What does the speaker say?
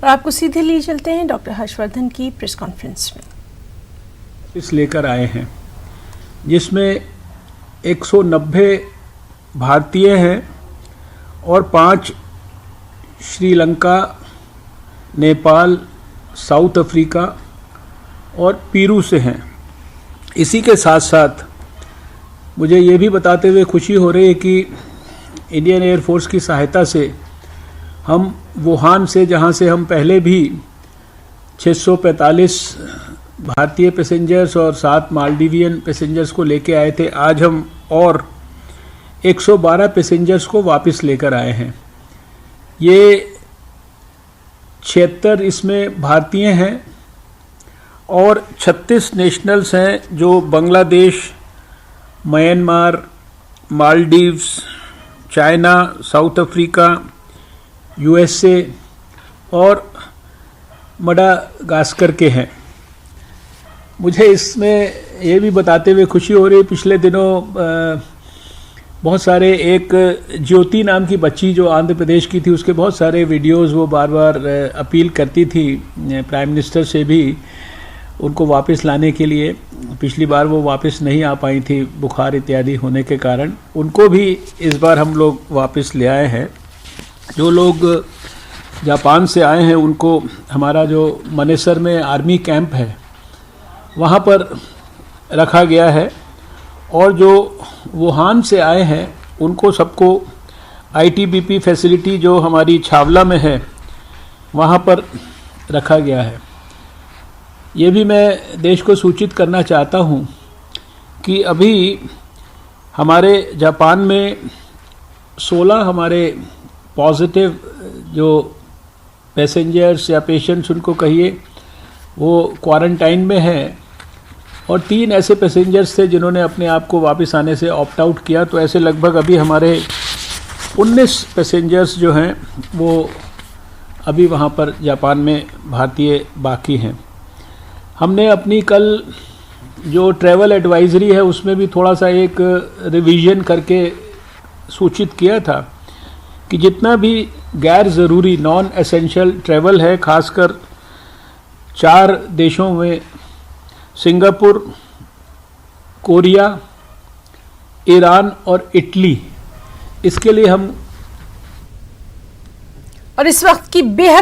और आपको सीधे लिए चलते हैं डॉक्टर हर्षवर्धन की प्रेस कॉन्फ्रेंस में। इस लेकर आए हैं जिसमें 190 भारतीय हैं और 5 श्रीलंका, नेपाल, साउथ अफ्रीका और पेरू से हैं। इसी के साथ साथ मुझे ये भी बताते हुए खुशी हो रही है कि इंडियन एयरफोर्स की सहायता से हम वुहान से, जहाँ से हम पहले भी 645 भारतीय पैसेंजर्स और 7 मालदीवियन पैसेंजर्स को लेकर आए थे, आज हम और 112 पैसेंजर्स को वापस लेकर आए हैं। ये 76 इसमें भारतीय हैं और 36 नेशनल्स हैं जो Bangladesh, Myanmar, Maldives, China, south Africa, USA और मडागास्कर के हैं। मुझे इसमें ये भी बताते हुए खुशी हो रही है, पिछले दिनों बहुत सारे, एक ज्योति नाम की बच्ची जो आंध्र प्रदेश की थी, उसके बहुत सारे वीडियोस वो बार बार अपील करती थी प्राइम मिनिस्टर से भी उनको वापस लाने के लिए। पिछली बार वो वापस नहीं आ पाई थी बुखार इत्यादि होने के कारण। उनको भी इस बार हम लोग वापस ले आए हैं। जो लोग जापान से आए हैं उनको हमारा जो मनेसर में आर्मी कैंप है वहाँ पर रखा गया है, और जो वुहान से आए हैं उनको सबको आईटीबीपी फैसिलिटी जो हमारी छावला में है वहाँ पर रखा गया है। ये भी मैं देश को सूचित करना चाहता हूँ कि अभी हमारे जापान में 16 हमारे पॉजिटिव जो पैसेंजर्स या पेशेंट्स उनको कहिए वो क्वारंटाइन में हैं, और 3 ऐसे पैसेंजर्स थे जिन्होंने अपने आप को वापस आने से ऑप्ट आउट किया। तो ऐसे लगभग अभी हमारे 19 पैसेंजर्स जो हैं वो अभी वहाँ पर जापान में भारतीय बाकी हैं। हमने अपनी कल जो ट्रैवल एडवाइजरी है उसमें भी थोड़ा सा एक रिवीजन करके सूचित किया था कि जितना भी गैर ज़रूरी नॉन एसेंशियल ट्रैवल है, खासकर 4 देशों में सिंगापुर, कोरिया, ईरान और इटली, इसके लिए हम और इस वक्त की बेहद